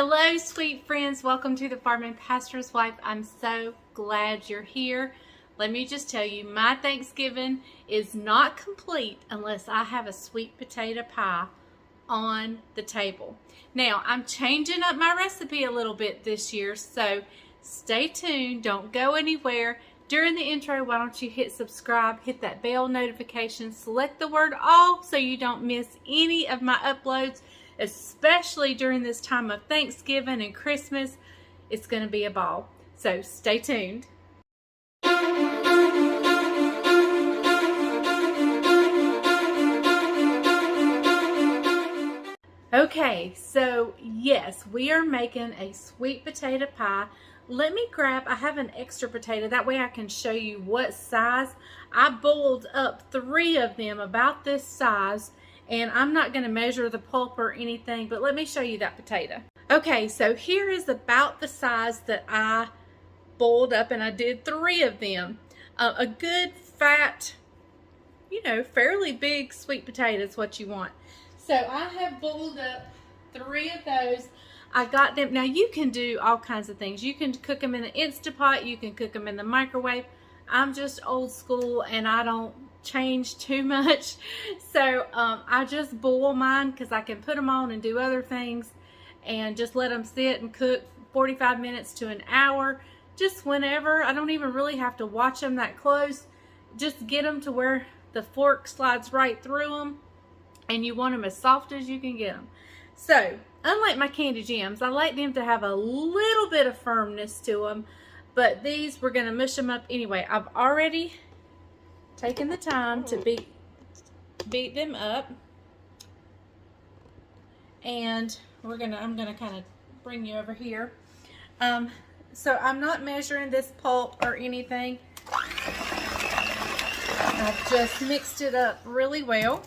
Hello, sweet friends. Welcome to the Farm and Pastor's Wife. I'm so glad you're here. Let me just tell you, my Thanksgiving is not complete unless I have a sweet potato pie on the table. Now, I'm changing up my recipe a little bit this year, so stay tuned. Don't go anywhere. During the intro, why don't you hit subscribe, hit that bell notification, select the word all so you don't miss any of my uploads, especially during this time of Thanksgiving and Christmas. It's going to be a ball. So stay tuned. Okay, so yes, we are making a sweet potato pie. Let me grab, I have an extra potato, that way I can show you what size. I boiled up 3 of them about this size, and I'm not going to measure the pulp or anything, but let me show you that potato. Okay, so here is about the size that I boiled up, and I did 3 of them. A good fat, fairly big sweet potato is what you want. So I have boiled up 3 of those. I got them. Now you can do all kinds of things. You can cook them in the Instant Pot. You can cook them in the microwave. I'm just old school and I don't change too much. So I just boil mine because I can put them on and do other things and just let them sit and cook 45 minutes to an hour. Just whenever. I don't even really have to watch them that close. Just get them to where the fork slides right through them. And you want them as soft as you can get them. So, unlike my candy jams, I like them to have a little bit of firmness to them. But these, we're going to mush them up anyway. I've already taken the time to beat them up. And I'm going to kind of bring you over here. So, I'm not measuring this pulp or anything. I've just mixed it up really well.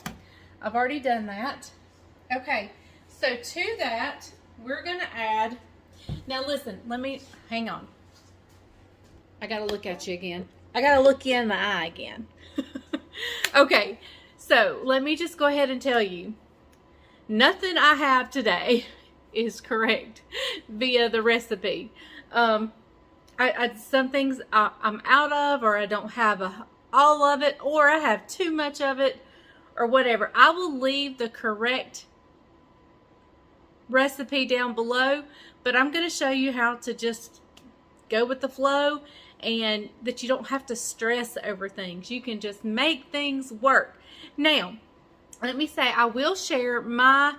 I've already done that. Okay, so to that, we're gonna add, now listen, hang on. I gotta look at you again. I gotta look you in the eye again. Okay, so let me just go ahead and tell you, nothing I have today is correct via the recipe. Some things I'm out of, or I don't have all of it, or I have too much of it, or whatever. I will leave the correct recipe down below, but I'm going to show you how to just go with the flow and that you don't have to stress over things. You can just make things work. Now, let me say, I will share my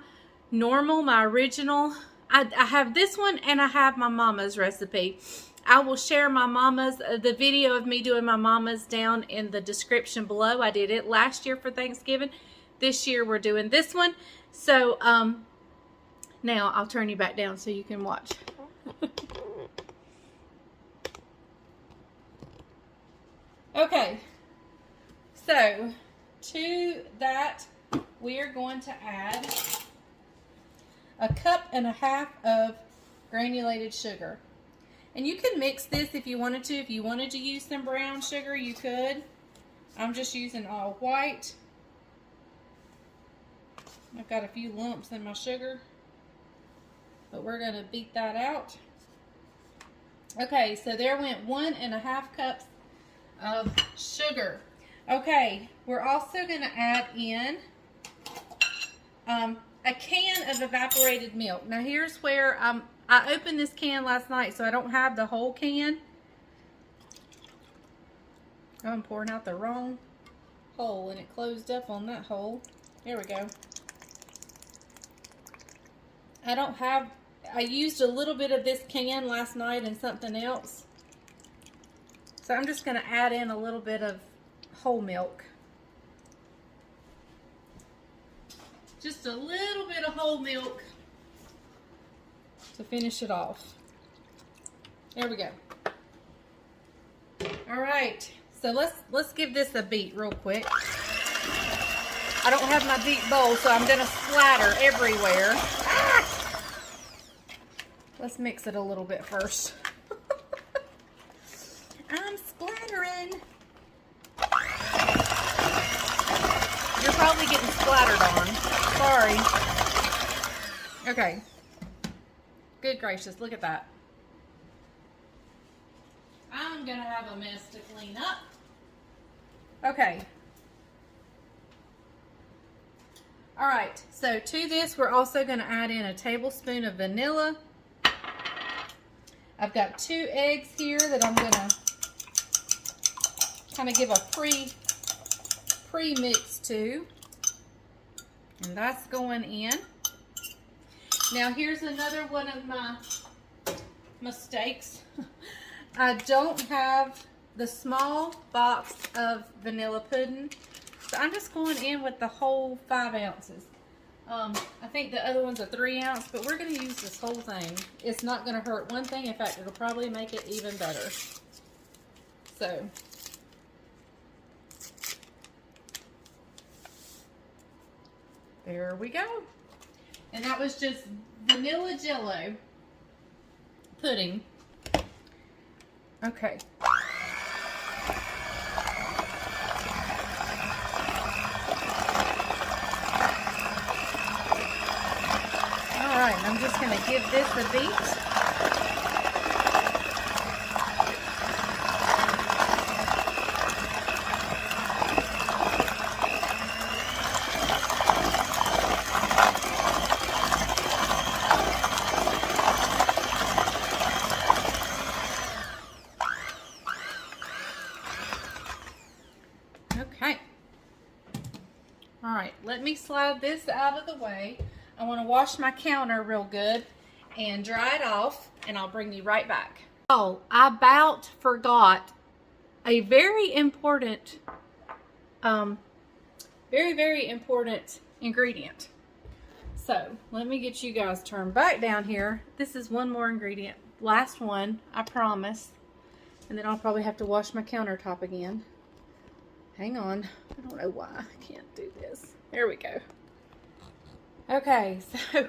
original. I have this one and I have my mama's recipe. I will share my mama's, the video of me doing my mama's down in the description below. I did it last year for Thanksgiving. This year we're doing this one. So now I'll turn you back down so you can watch. Okay, so to that we are going to add 1.5 cups of granulated sugar. And you can mix this if you wanted to. If you wanted to use some brown sugar, you could. I'm just using all white. I've got a few lumps in my sugar, but we're going to beat that out. Okay, so there went 1.5 cups of sugar. Okay, we're also going to add in a can of evaporated milk. Now here's where I opened this can last night, so I don't have the whole can. Oh, I'm pouring out the wrong hole, and it closed up on that hole. There we go. I used a little bit of this can last night and something else. So I'm just going to add in a little bit of whole milk. Just a little bit of whole milk to finish it off. There we go. All right, so let's give this a beat real quick. I don't have my deep bowl, so I'm gonna splatter everywhere. Ah! Let's mix it a little bit first. I'm splattering. You're probably getting splattered on. Sorry. Okay. Good gracious, look at that. I'm gonna have a mess to clean up. Okay. All right, so to this, we're also gonna add in a tablespoon of vanilla. I've got 2 eggs here that I'm gonna kind of give a pre-mix to. And that's going in. Now here's another one of my mistakes. I don't have the small box of vanilla pudding, so I'm just going in with the whole 5 ounces. I think the other one's a 3 ounce, but we're going to use this whole thing. It's not going to hurt one thing. In fact, it'll probably make it even better. So, there we go. And that was just vanilla jello pudding. Okay. Alright, I'm just going to give this a beat. Okay. Alright, let me slide this out of the way. I want to wash my counter real good and dry it off, and I'll bring you right back. Oh, I about forgot a very important, very important ingredient. So, let me get you guys turned back down here. This is one more ingredient. Last one, I promise. And then I'll probably have to wash my countertop again. Hang on. I don't know why I can't do this. There we go. Okay, so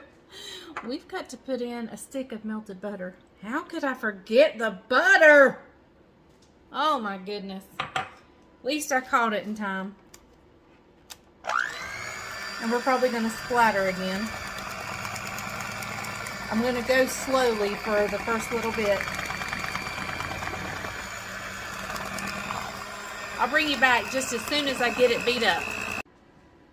we've got to put in a stick of melted butter. How could I forget the butter? Oh my goodness. At least I caught it in time. And we're probably going to splatter again. I'm going to go slowly for the first little bit. I'll bring you back just as soon as I get it beat up.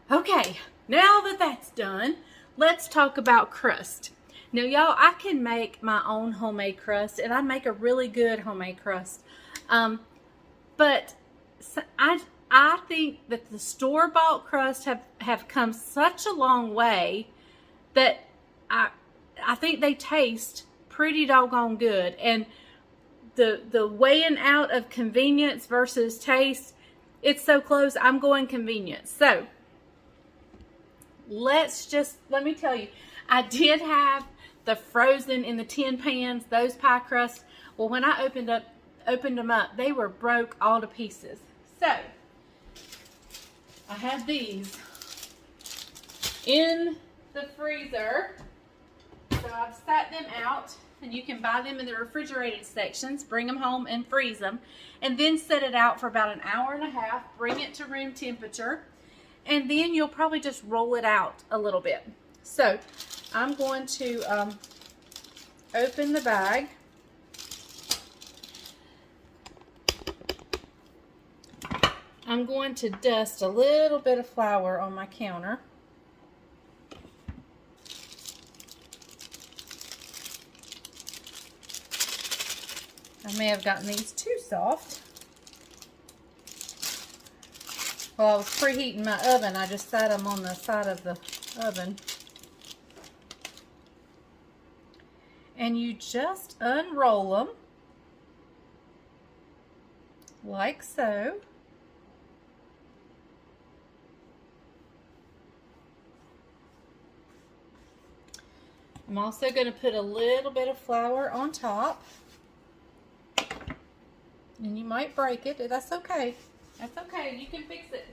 Okay, now that that's done, let's talk about crust. Now, y'all, I can make my own homemade crust, and I make a really good homemade crust. But I think that the store-bought crust have come such a long way that I think they taste pretty doggone good. And the weighing out of convenience versus taste, it's so close, I'm going convenience. So, let me tell you, I did have the frozen in the tin pans, those pie crusts. Well, when I opened them up, they were broke all to pieces. So, I had these in the freezer. So I've sat them out, and you can buy them in the refrigerated sections, bring them home and freeze them, and then set it out for about an hour and a half, bring it to room temperature, and then you'll probably just roll it out a little bit. So I'm going to open the bag. I'm going to dust a little bit of flour on my counter. I may have gotten these too soft. While I was preheating my oven, I just sat them on the side of the oven. And you just unroll them like so. I'm also going to put a little bit of flour on top. And you might break it. That's okay. That's okay. You can fix it.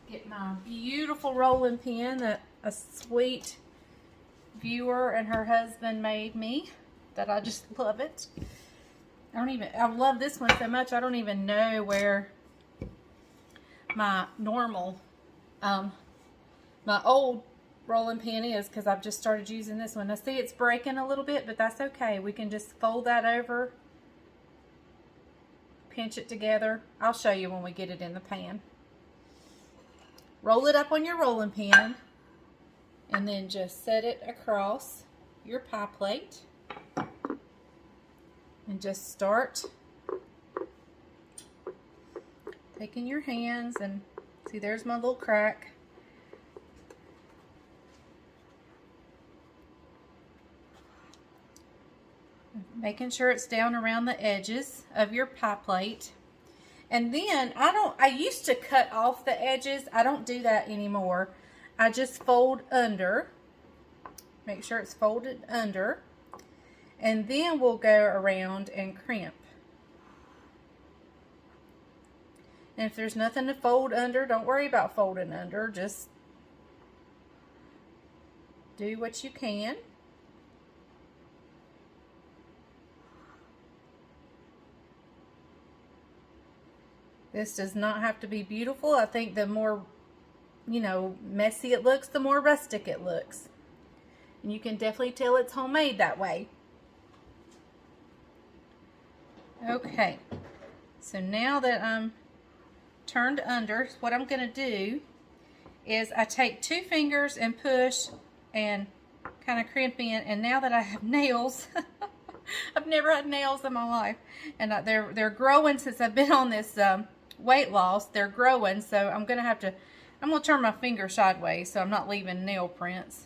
Get my beautiful rolling pin that a sweet viewer and her husband made me. That I just love it. I love this one so much I don't even know where my normal, my old rolling pin is because I've just started using this one. I see it's breaking a little bit, but that's okay. We can just fold that over, pinch it together. I'll show you when we get it in the pan. Roll it up on your rolling pin and then just set it across your pie plate and just start taking your hands and see, there's my little crack. Making sure it's down around the edges of your pie plate. And then I used to cut off the edges. I don't do that anymore. I just fold under. Make sure it's folded under. And then we'll go around and crimp. And if there's nothing to fold under, don't worry about folding under. Just do what you can. This does not have to be beautiful. I think the more, messy it looks, the more rustic it looks. And you can definitely tell it's homemade that way. Okay, so now that I'm turned under, what I'm going to do is I take 2 fingers and push and kind of crimp in. And now that I have nails, I've never had nails in my life, and they're growing since I've been on this weight loss. They're growing, so I'm going to turn my finger sideways so I'm not leaving nail prints.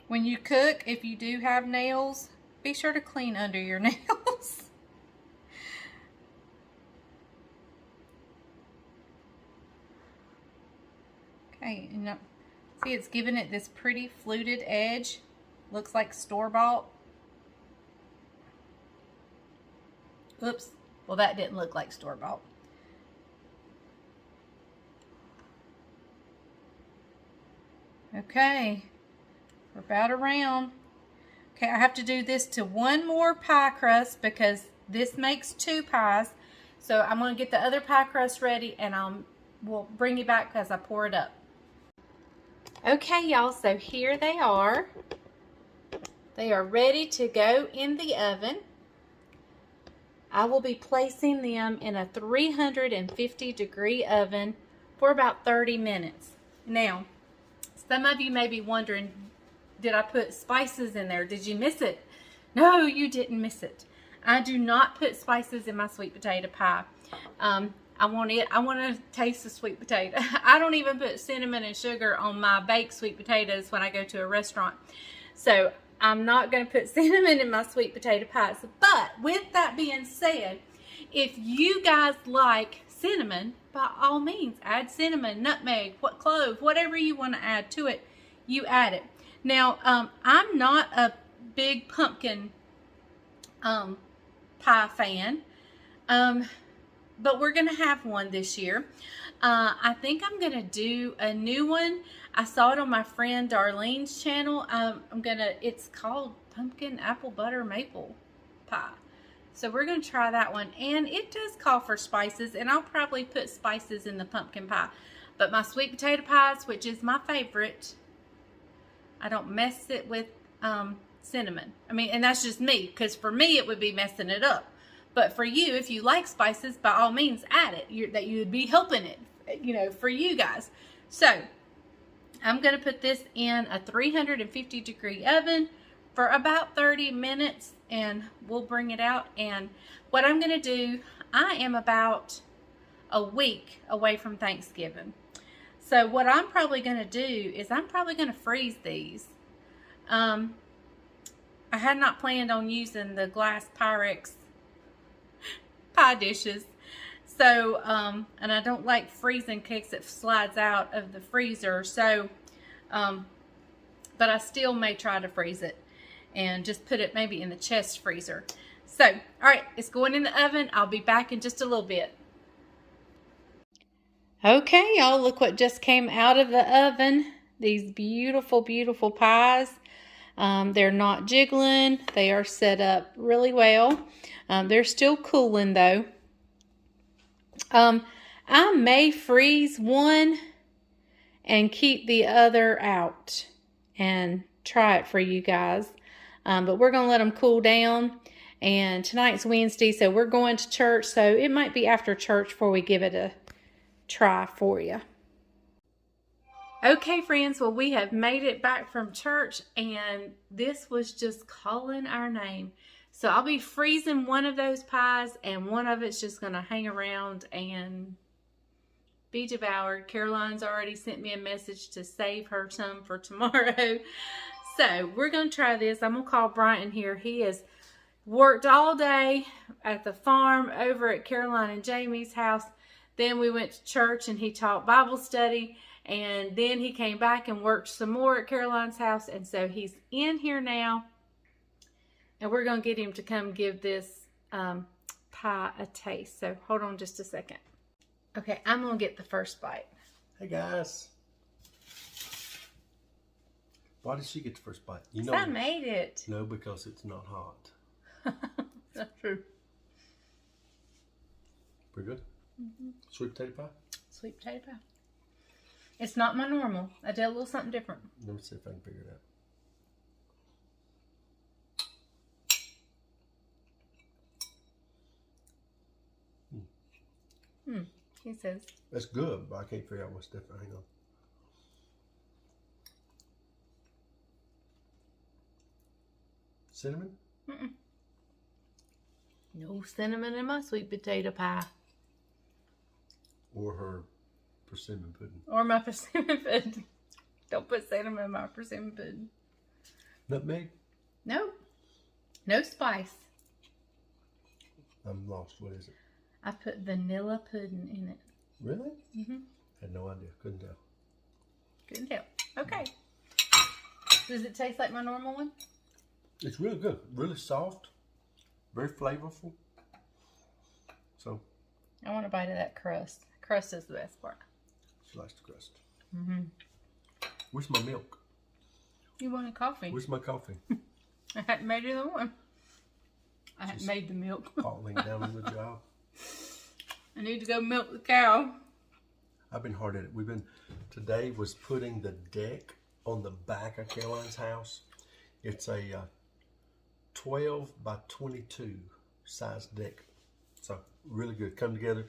When you cook, if you do have nails, be sure to clean under your nails. Okay, and see, it's giving it this pretty fluted edge. Looks like store-bought. Oops. Well, that didn't look like store-bought. Okay. We're about around. Okay, I have to do this to one more pie crust because this makes 2 pies. So I'm going to get the other pie crust ready and we'll bring you back as I pour it up. Okay, y'all, so here they are. They are ready to go in the oven. I will be placing them in a 350-degree oven for about 30 minutes. Now, some of you may be wondering, did I put spices in there? Did you miss it? No, you didn't miss it. I do not put spices in my sweet potato pie. I want to taste the sweet potato. I don't even put cinnamon and sugar on my baked sweet potatoes when I go to a restaurant. So I'm not going to put cinnamon in my sweet potato pies. But with that being said, if you guys like cinnamon, by all means, add cinnamon, nutmeg, clove, whatever you want to add to it, you add it. Now, I'm not a big pumpkin pie fan, but we're going to have one this year. I think I'm going to do a new one. I saw it on my friend Darlene's channel. It's called pumpkin apple butter maple pie. So we're going to try that one. And it does call for spices, and I'll probably put spices in the pumpkin pie. But my sweet potato pies, which is my favorite, I don't mess it with cinnamon. I mean, and that's just me, because for me it would be messing it up. But for you, if you like spices, by all means add it. That you would be helping it, for you guys. So I'm going to put this in a 350-degree oven for about 30 minutes, and we'll bring it out. And what I'm going to do, I am about a week away from Thanksgiving. So what I'm probably going to do is I'm probably going to freeze these. I had not planned on using the glass Pyrex pie dishes. So, and I don't like freezing cakes that slides out of the freezer. So, but I still may try to freeze it and just put it maybe in the chest freezer. So, all right, it's going in the oven. I'll be back in just a little bit. Okay, y'all, look what just came out of the oven. These beautiful, beautiful pies. They're not jiggling. They are set up really well. They're still cooling though. I may freeze one and keep the other out and try it for you guys. But we're going to let them cool down. And tonight's Wednesday, so we're going to church. So it might be after church before we give it a try for you. Okay, friends, well, we have made it back from church, and this was just calling our name. So I'll be freezing one of those pies, and one of it's just going to hang around and be devoured. Caroline's already sent me a message to save her some for tomorrow. So we're going to try this. I'm going to call Brian here. He has worked all day at the farm over at Caroline and Jamie's house. Then we went to church, and he taught Bible study. And then he came back and worked some more at Caroline's house. And so he's in here now. And we're going to get him to come give this pie a taste. So hold on just a second. Okay, I'm going to get the first bite. Hey, guys. Why did she get the first bite? You know, I made it. No, because it's not hot. That's true. Pretty good? Mm-hmm. Sweet potato pie? Sweet potato pie. It's not my normal. I did a little something different. Let me see if I can figure it out. He says. That's good, but I can't figure out what's different. Hang on. Cinnamon? Mm-mm. No cinnamon in my sweet potato pie. Or her persimmon pudding. Or my persimmon pudding. Don't put cinnamon in my persimmon pudding. Nutmeg? No. No spice. I'm lost. What is it? I put vanilla pudding in it. Really? Mm-hmm. Had no idea. Couldn't tell. Couldn't tell. Okay. Does it taste like my normal one? It's really good. Really soft. Very flavorful. So. I want a bite of that crust. Crust is the best part. She likes the crust. Mm-hmm. Where's my milk? You wanted coffee. Where's my coffee? I hadn't made either one. I hadn't made the milk. Falling down on the job. I need to go milk the cow. I've been hard at it. Today was putting the deck on the back of Caroline's house. It's a 12 by 22 size deck. So really good. Come together.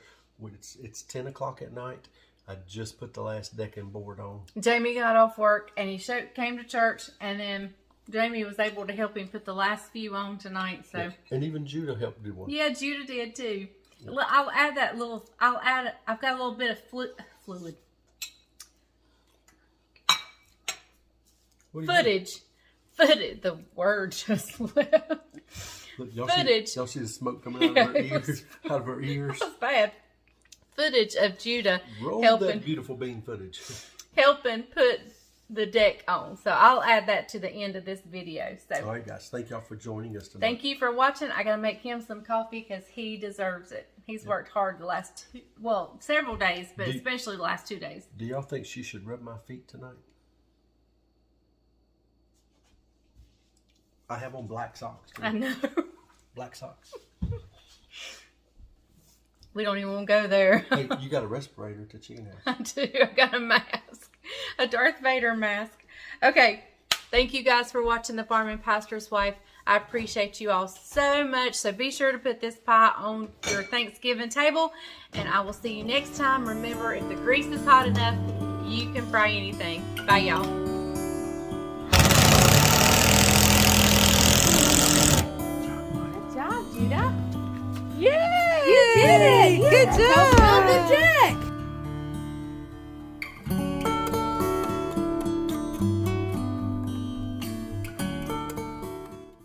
It's 10 o'clock at night. I just put the last decking board on. Jamie got off work and he came to church, and then Jamie was able to help him put the last few on tonight. So yeah. And even Judah helped do one. Yeah, Judah did too. Yeah. I've got a little bit of fluid. Footage. The word just left. Look, y'all footage. Y'all see the smoke coming out of her ears? Out of her ears. That was bad. Footage of Judah Roll that beautiful bean footage. Helping put the deck on. So I'll add that to the end of this video. So all right, guys. Thank y'all for joining us tonight. Thank you for watching. I got to make him some coffee because he deserves it. He's worked hard the last several days, but especially the last 2 days. Do y'all think she should rub my feet tonight? I have on black socks too. I know. Black socks. We don't even want to go there. Hey, you got a respirator to chicken house. I do. I got a mask. A Darth Vader mask. Okay. Thank you guys for watching The Farming Pastor's Wife. I appreciate you all so much. So be sure to put this pie on your Thanksgiving table. And I will see you next time. Remember, if the grease is hot enough, you can fry anything. Bye, y'all. Good job, Judah. Yay! You did it! Good job!